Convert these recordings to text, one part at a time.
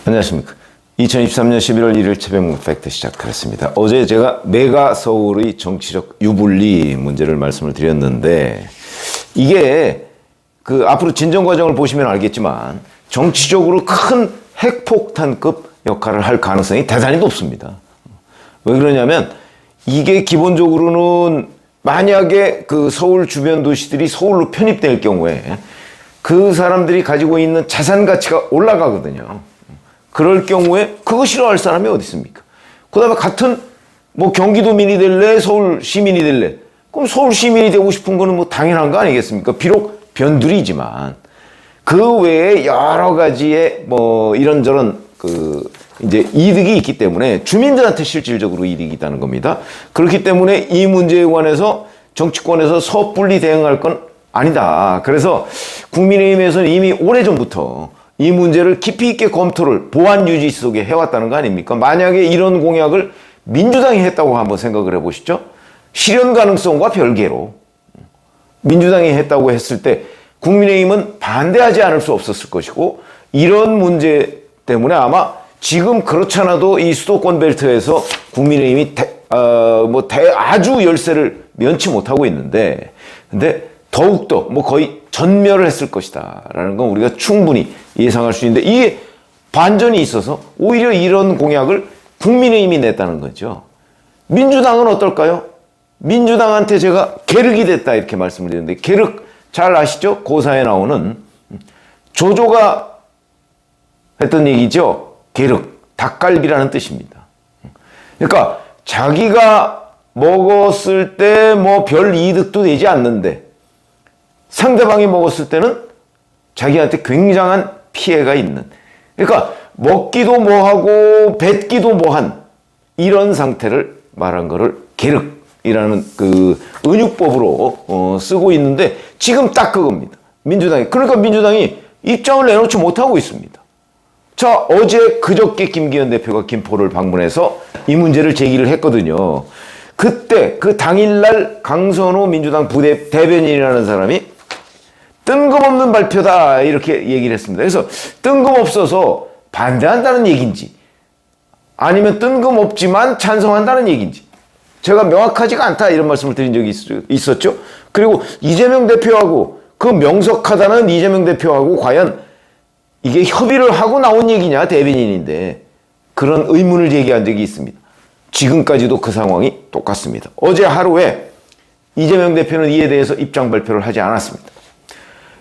안녕하십니까. 2023년 11월 1일 최병국 팩트 시작하겠습니다. 어제 제가 메가 서울의 정치적 유불리 문제를 말씀을 드렸는데, 이게 앞으로 진전 과정을 보시면 알겠지만 정치적으로 큰 핵폭탄급 역할을 할 가능성이 대단히 높습니다. 왜 그러냐면, 이게 기본적으로는 만약에 서울 주변 도시들이 서울로 편입될 경우에 그 사람들이 가지고 있는 자산 가치가 올라가거든요. 그럴 경우에 그거 싫어할 사람이 어디 있습니까? 그 다음에 같은 경기도민이 될래, 서울 시민이 될래? 그럼 서울 시민이 되고 싶은 거는 당연한 거 아니겠습니까? 비록 변두리지만 그 외에 여러 가지의 이런저런 이제 이득이 있기 때문에 주민들한테 실질적으로 이득이 있다는 겁니다. 그렇기 때문에 이 문제에 관해서 정치권에서 섣불리 대응할 건 아니다. 그래서 국민의힘에서는 이미 오래전부터 이 문제를 깊이 있게 검토를 보안 유지 속에 해왔다는 거 아닙니까? 만약에 이런 공약을 민주당이 했다고 한번 생각을 해보시죠. 실현 가능성과 별개로 민주당이 했다고 했을 때 국민의힘은 반대하지 않을 수 없었을 것이고, 이런 문제 때문에 아마 지금 그렇잖아도 이 수도권 벨트에서 국민의힘이 아주 열세를 면치 못하고 있는데, 근데 더욱더 거의 전멸을 했을 것이다 라는 건 우리가 충분히 예상할 수 있는데, 이게 반전이 있어서 오히려 이런 공약을 국민의힘이 냈다는 거죠. 민주당은 어떨까요? 민주당한테 제가 계륵이 됐다 이렇게 말씀을 드렸는데, 계륵 잘 아시죠? 고사에 나오는 조조가 했던 얘기죠. 계륵, 닭갈비라는 뜻입니다. 그러니까 자기가 먹었을 때 별 이득도 되지 않는데 상대방이 먹었을 때는 자기한테 굉장한 피해가 있는, 그러니까 먹기도 뭐하고 뱉기도 뭐한 이런 상태를 말한 거를 계륵이라는 은유법으로 쓰고 있는데, 지금 딱 그겁니다. 그러니까 민주당이 입장을 내놓지 못하고 있습니다. 자, 어제 그저께 김기현 대표가 김포를 방문해서 이 문제를 제기를 했거든요. 그때 당일날 강선호 민주당 부대 대변인이라는 사람이 뜬금없는 발표다 이렇게 얘기를 했습니다. 그래서 뜬금없어서 반대한다는 얘기인지 아니면 뜬금없지만 찬성한다는 얘기인지 제가 명확하지가 않다 이런 말씀을 드린 적이 있었죠. 그리고 이재명 대표하고 명석하다는 이재명 대표하고 과연 이게 협의를 하고 나온 얘기냐, 대변인인데, 그런 의문을 제기한 적이 있습니다. 지금까지도 그 상황이 똑같습니다. 어제 하루에 이재명 대표는 이에 대해서 입장 발표를 하지 않았습니다.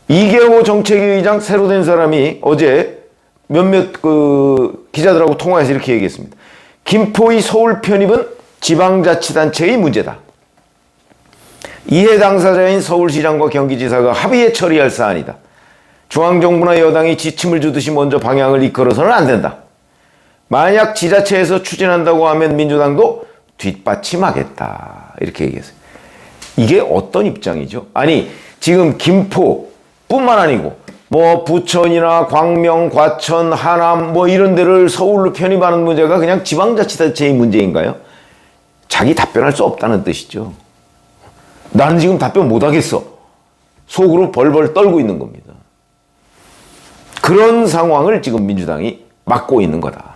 이계호 정책위의장 새로 된 사람이 어제 몇몇 기자들하고 통화해서 이렇게 얘기했습니다. 김포의 서울 편입은 지방자치단체의 문제다. 이해 당사자인 서울시장과 경기지사가 합의해 처리할 사안이다. 중앙정부나 여당이 지침을 주듯이 먼저 방향을 이끌어서는 안 된다. 만약 지자체에서 추진한다고 하면 민주당도 뒷받침하겠다. 이렇게 얘기했어요. 이게 어떤 입장이죠? 아니, 지금 김포뿐만 아니고 부천이나 광명, 과천, 하남 이런 데를 서울로 편입하는 문제가 그냥 지방자치단체의 문제인가요? 자기 답변할 수 없다는 뜻이죠. 나는 지금 답변 못하겠어. 속으로 벌벌 떨고 있는 겁니다. 그런 상황을 지금 민주당이 막고 있는 거다.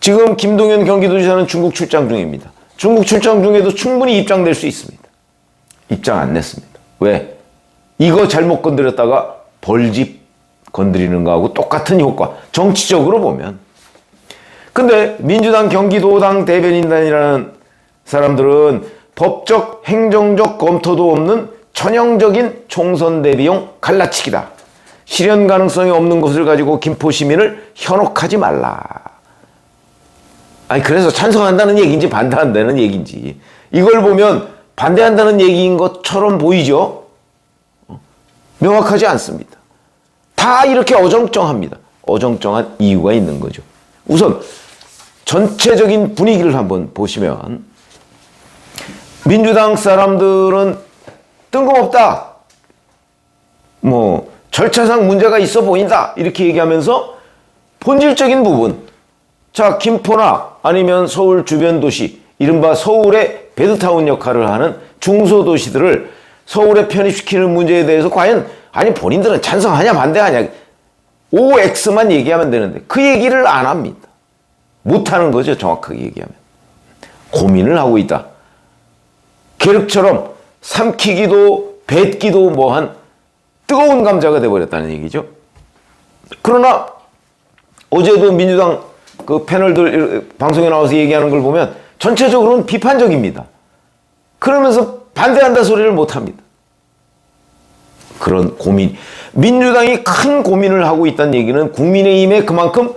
지금 김동연 경기도지사는 중국 출장 중입니다. 중국 출장 중에도 충분히 입장낼 수 있습니다. 입장 안 냈습니다. 왜? 이거 잘못 건드렸다가 벌집 건드리는 거하고 똑같은 효과. 정치적으로 보면. 근데 민주당 경기도당 대변인단이라는 사람들은 법적, 행정적 검토도 없는 전형적인 총선 대비용 갈라치기다. 실현 가능성이 없는 것을 가지고 김포 시민을 현혹하지 말라. 아니, 그래서 찬성한다는 얘기인지 반대한다는 얘기인지 이걸 보면 반대한다는 얘기인 것처럼 보이죠? 명확하지 않습니다. 다 이렇게 어정쩡합니다. 어정쩡한 이유가 있는 거죠. 우선 전체적인 분위기를 한번 보시면 민주당 사람들은 뜬금없다. 절차상 문제가 있어 보인다. 이렇게 얘기하면서 본질적인 부분, 자, 김포나 아니면 서울 주변 도시, 이른바 서울의 베드타운 역할을 하는 중소도시들을 서울에 편입시키는 문제에 대해서 과연 본인들은 찬성하냐 반대하냐 OX만 얘기하면 되는데 그 얘기를 안 합니다. 못하는 거죠. 정확하게 얘기하면. 고민을 하고 있다. 계륵처럼 삼키기도 뱉기도 뭐한 뜨거운 감자가 돼버렸다는 얘기죠. 그러나 어제도 민주당 그 패널들 방송에 나와서 얘기하는 걸 보면 전체적으로는 비판적입니다. 그러면서 반대한다 소리를 못합니다. 그런 고민, 민주당이 큰 고민을 하고 있다는 얘기는 국민의힘에 그만큼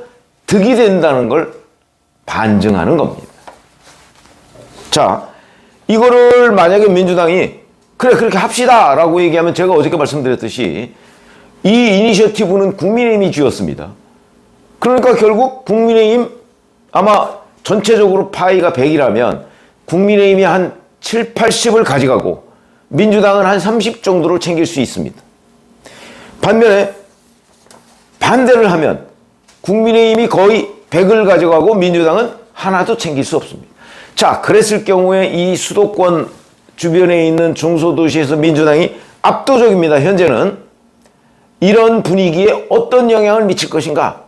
득이 된다는 걸 반증하는 겁니다. 자, 이거를 만약에 민주당이 그래 그렇게 합시다 라고 얘기하면 제가 어저께 말씀드렸듯이 이 이니셔티브는 국민의힘이 쥐었습니다. 그러니까 결국 국민의힘 아마 전체적으로 파이가 100이라면 국민의힘이 한 7, 80을 가져가고 민주당은 한 30 정도를 챙길 수 있습니다. 반면에 반대를 하면 국민의힘이 거의 100을 가져가고 민주당은 하나도 챙길 수 없습니다. 자, 그랬을 경우에 이 수도권 주변에 있는 중소도시에서 민주당이 압도적입니다. 현재는 이런 분위기에 어떤 영향을 미칠 것인가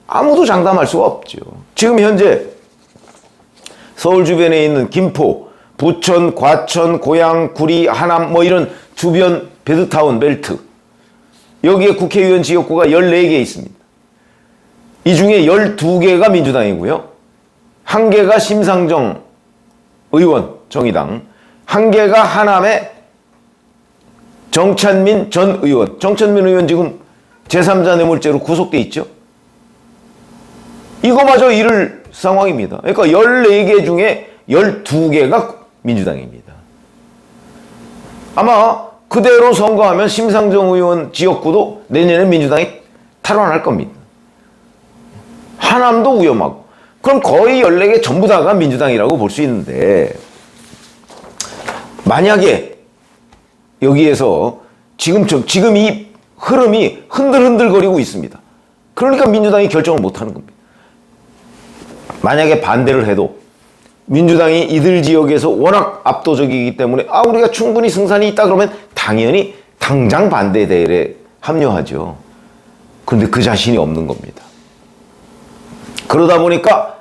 아무도 장담할 수가 없죠. 지금 현재 서울 주변에 있는 김포, 부천, 과천, 고양, 구리, 하남 뭐 이런 주변 베드타운 벨트 여기에 국회의원 지역구가 14개 있습니다. 이 중에 12개가 민주당이고요. 1개가 심상정 의원 정의당, 1개가 하남의 정찬민 전 의원. 정찬민 의원 지금 제3자 뇌물죄로 구속돼 있죠. 이거마저 잃을 상황입니다. 그러니까 14개 중에 12개가 민주당입니다. 아마 그대로 선거하면 심상정 의원 지역구도 내년에 민주당이 탈환할 겁니다. 하남도 위험하고. 그럼 거의 14개 전부 다가 민주당이라고 볼 수 있는데 만약에 여기에서 지금 이 흐름이 흔들흔들거리고 있습니다. 그러니까 민주당이 결정을 못하는 겁니다. 만약에 반대를 해도 민주당이 이들 지역에서 워낙 압도적이기 때문에 우리가 충분히 승산이 있다 그러면 당연히 당장 반대 대열에 합류하죠. 그런데 그 자신이 없는 겁니다. 그러다 보니까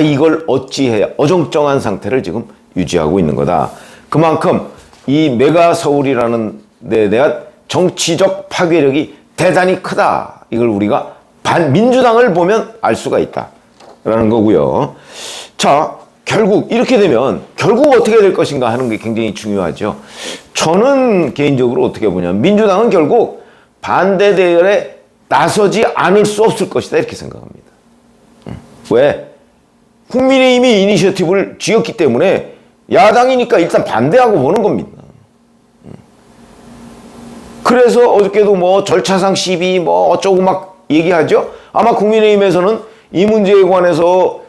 이걸 어찌해야 어정쩡한 상태를 지금 유지하고 있는 거다. 그만큼 이 메가 서울이라는 데에 대한 정치적 파괴력이 대단히 크다. 이걸 우리가 민주당을 보면 알 수가 있다라는 거고요. 자, 결국 이렇게 되면 결국 어떻게 될 것인가 하는 게 굉장히 중요하죠. 저는 개인적으로 어떻게 보냐면 민주당은 결국 반대 대열에 나서지 않을 수 없을 것이다 이렇게 생각합니다. 왜? 국민의힘이 이니셔티브를 쥐었기 때문에 야당이니까 일단 반대하고 보는 겁니다. 그래서 어저께도 뭐 절차상 시비 뭐 어쩌고 막 얘기하죠. 아마 국민의힘에서는 이 문제에 관해서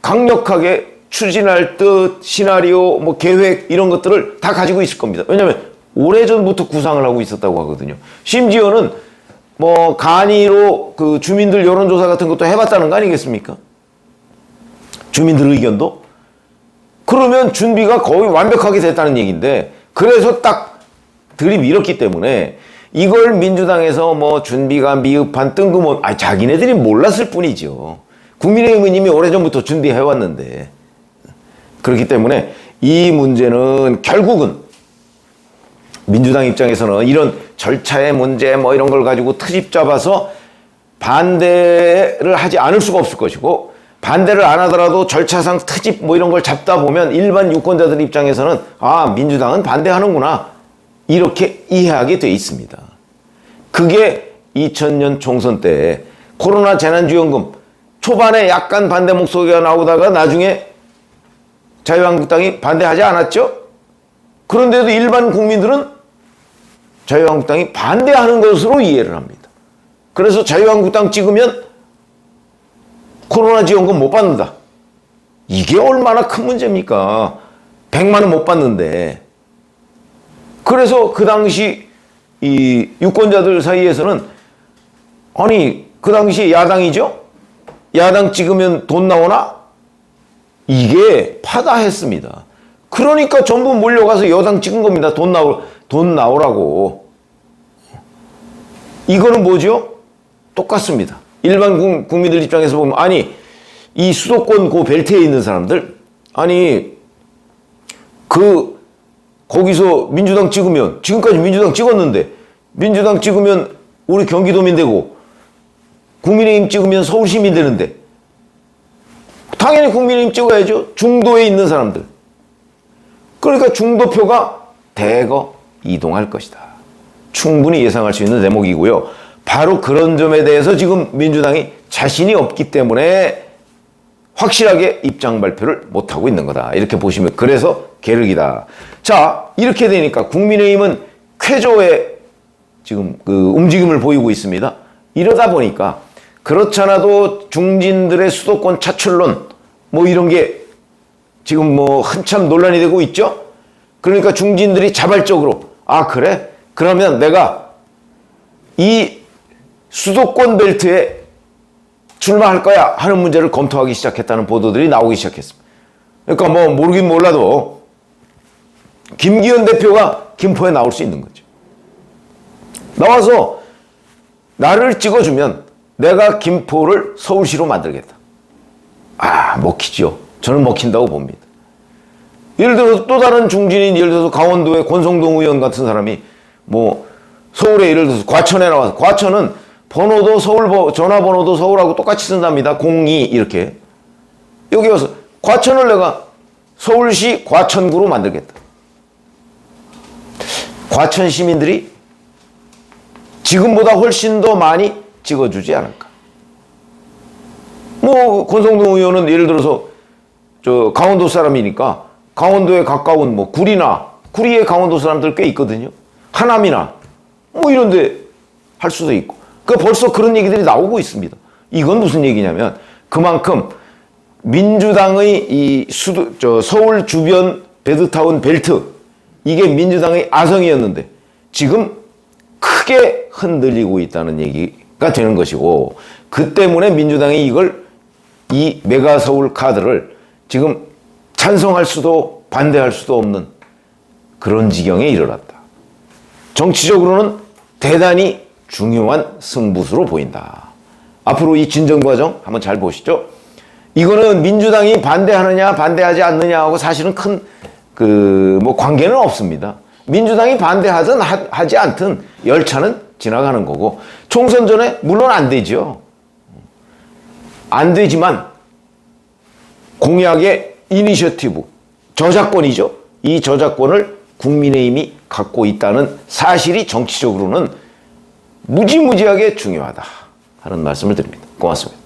강력하게 추진할 듯 시나리오 뭐 계획 이런 것들을 다 가지고 있을 겁니다. 왜냐하면 오래전부터 구상을 하고 있었다고 하거든요. 심지어는 뭐 간이로 그 주민들 여론조사 같은 것도 해봤다는 거 아니겠습니까? 주민들 의견도? 그러면 준비가 거의 완벽하게 됐다는 얘기인데 그래서 딱 들이밀었기 때문에 이걸 민주당에서 뭐 준비가 미흡한 뜬금없 자기네들이 몰랐을 뿐이죠. 국민의힘은 이미 오래전부터 준비해왔는데 그렇기 때문에 이 문제는 결국은 민주당 입장에서는 이런 절차의 문제 뭐 이런 걸 가지고 트집 잡아서 반대를 하지 않을 수가 없을 것이고 반대를 안 하더라도 절차상 트집 뭐 이런 걸 잡다 보면 일반 유권자들 입장에서는 민주당은 반대하는구나 이렇게 이해하게 돼 있습니다. 그게 2000년 총선 때 코로나 재난지원금 초반에 약간 반대 목소리가 나오다가 나중에 자유한국당이 반대하지 않았죠? 그런데도 일반 국민들은 자유한국당이 반대하는 것으로 이해를 합니다. 그래서 자유한국당 찍으면 코로나 지원금 못 받는다. 이게 얼마나 큰 문제입니까? 100만 원 못 받는데. 그래서 그 당시 이 유권자들 사이에서는 그 당시 야당이죠? 야당 찍으면 돈 나오나? 이게 파다했습니다. 그러니까 전부 몰려가서 여당 찍은 겁니다. 돈 나오라고. 이거는 뭐죠? 똑같습니다. 일반 국민들 입장에서 보면 아니 이 수도권 그 벨트에 있는 사람들 아니 거기서 민주당 찍으면 지금까지 민주당 찍었는데 민주당 찍으면 우리 경기도민 되고 국민의힘 찍으면 서울시민 되는데 당연히 국민의힘 찍어야죠. 중도에 있는 사람들. 그러니까 중도표가 대거 이동할 것이다. 충분히 예상할 수 있는 대목이고요. 바로 그런 점에 대해서 지금 민주당이 자신이 없기 때문에 확실하게 입장 발표를 못하고 있는 거다. 이렇게 보시면 그래서 계륵이다. 자, 이렇게 되니까 국민의힘은 쾌조의 지금 그 움직임을 보이고 있습니다. 이러다 보니까 그렇잖아도 중진들의 수도권 차출론 뭐 이런 게 지금 뭐 한참 논란이 되고 있죠. 그러니까 중진들이 자발적으로 아 그래? 그러면 내가 이 수도권 벨트에 출마할 거야 하는 문제를 검토하기 시작했다는 보도들이 나오기 시작했습니다. 그러니까 뭐 모르긴 몰라도 김기현 대표가 김포에 나올 수 있는 거죠. 나와서 나를 찍어주면 내가 김포를 서울시로 만들겠다. 아, 먹히죠. 저는 먹힌다고 봅니다. 예를 들어서 또 다른 중진인 예를 들어서 강원도의 권성동 의원 같은 사람이 뭐 서울에 예를 들어서 과천에 나와서 과천은 번호도 전화번호도 서울하고 똑같이 쓴답니다. 02 이렇게. 여기 와서 과천을 내가 서울시 과천구로 만들겠다. 과천 시민들이 지금보다 훨씬 더 많이 찍어주지 않을까. 뭐 권성동 의원은 예를 들어서 저 강원도 사람이니까 강원도에 가까운 뭐 구리에 강원도 사람들 꽤 있거든요. 하남이나 뭐 이런데 할 수도 있고. 그러니까 벌써 그런 얘기들이 나오고 있습니다. 이건 무슨 얘기냐면 그만큼 민주당의 이 서울 주변 베드타운 벨트 이게 민주당의 아성이었는데 지금 크게 흔들리고 있다는 얘기가 되는 것이고 그 때문에 민주당이 이 메가서울 카드를 지금 찬성할 수도 반대할 수도 없는 그런 지경에 이르렀다. 정치적으로는 대단히 중요한 승부수로 보인다. 앞으로 이 진전 과정 한번 잘 보시죠. 이거는 민주당이 반대하느냐 반대하지 않느냐하고 사실은 큰 뭐 관계는 없습니다. 민주당이 반대하든 하지 않든 열차는 지나가는 거고 총선 전에 물론 안 되죠. 안 되지만 공약의 이니셔티브 저작권이죠. 이 저작권을 국민의힘이 갖고 있다는 사실이 정치적으로는 무지무지하게 중요하다 하는 말씀을 드립니다. 고맙습니다.